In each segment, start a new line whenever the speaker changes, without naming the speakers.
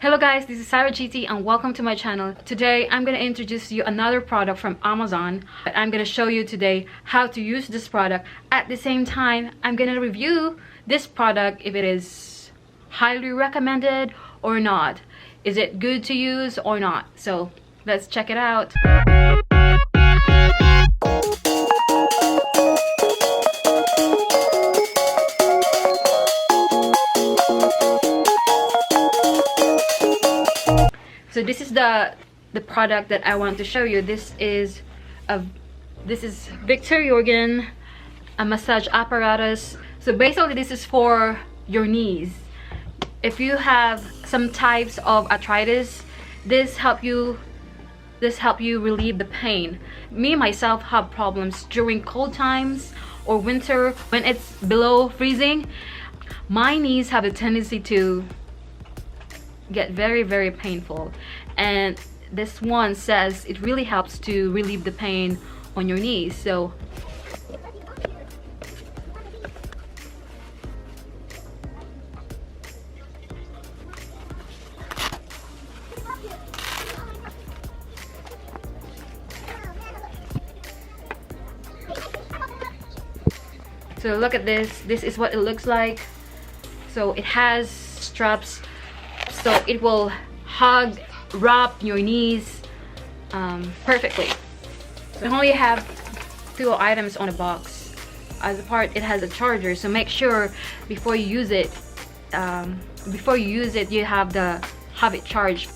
Hello guys, this is Sarah GT and welcome to my channel. Today I'm going to introduce you another product from Amazon. I'm going to show you today how to use this product. At the same time, I'm going to review this product if it is highly recommended or not. Is it good to use or not? So let's check it out. So this is the product that I want to show you. This is Victor Jorgen, a massage apparatus. So basically this is for your knees. If you have some types of arthritis, this help you relieve the pain. Me myself have problems during cold times or winter when it's below freezing. My knees have a tendency to get very painful, and this one says it really helps to relieve the pain on your knees. So look at this. This is what it looks like. So it has straps, so it will wrap your knees perfectly. We only have 2 items on the box. As a part, it has a charger, so make sure before you use it, you have it charged.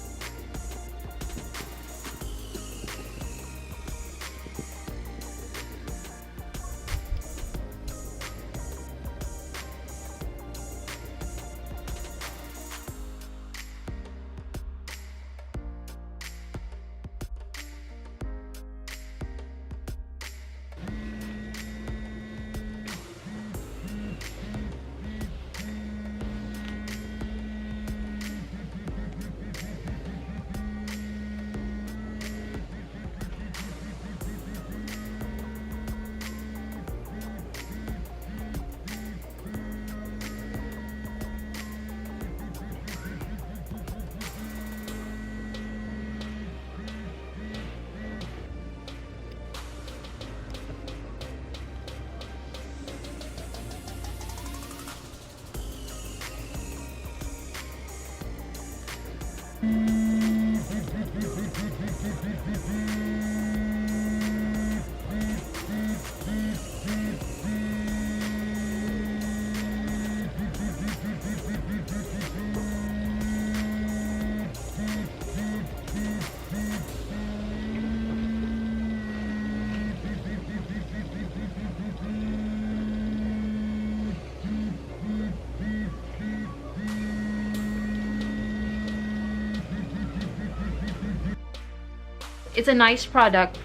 It's a nice product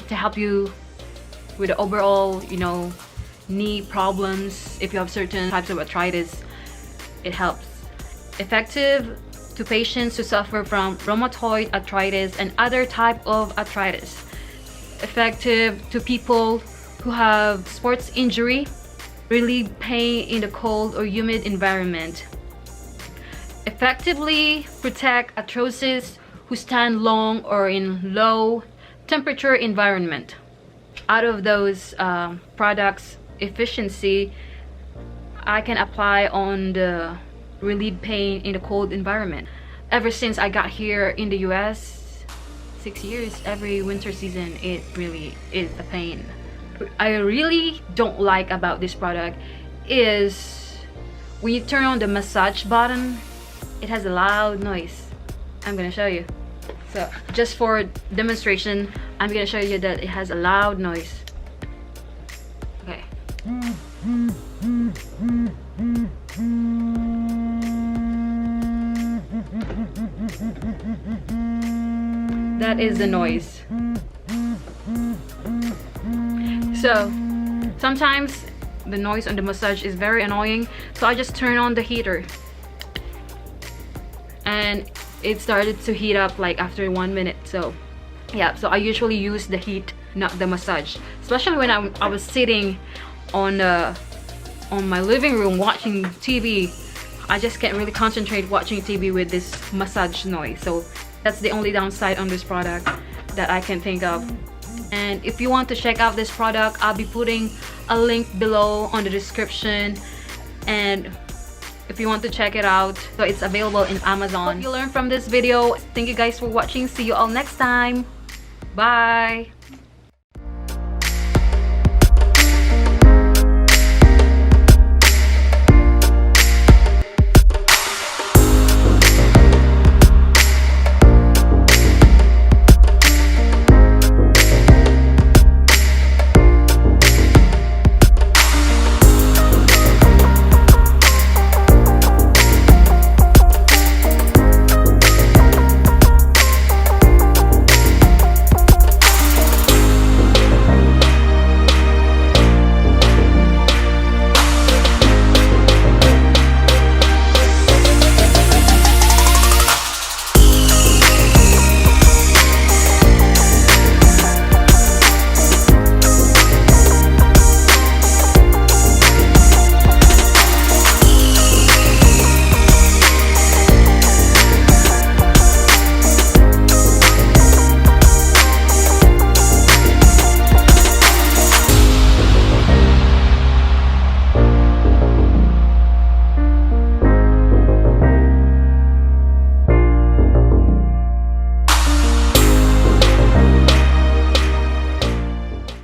to help you with the overall, knee problems. If you have certain types of arthritis, it helps. Effective to patients who suffer from rheumatoid arthritis and other type of arthritis. Effective to people who have sports injury, relieve pain in the cold or humid environment. Effectively protect arthrosis who stand long or in low temperature environment. Out of those products, efficiency I can apply on the relieve pain in the cold environment. Ever since I got here in the US, 6 years, every winter season it really is a pain. What I really don't like about this product is when you turn on the massage button, it has a loud noise. I'm gonna show you. So just for demonstration, I'm gonna show you that it has a loud noise. Okay. That is the noise. So sometimes the noise on the massage is very annoying, so I just turn on the heater and it started to heat up like after 1 minute. So yeah, so I usually use the heat, not the massage, especially when I was sitting on my living room watching TV. I just can't really concentrate watching TV with this massage noise. So that's the only downside on this product that I can think of. And if you want to check out this product, I'll be putting a link below on the description. And if you want to check it out, so it's available in Amazon. Hope you learned from this video. Thank you guys for watching. See you all next time. Bye.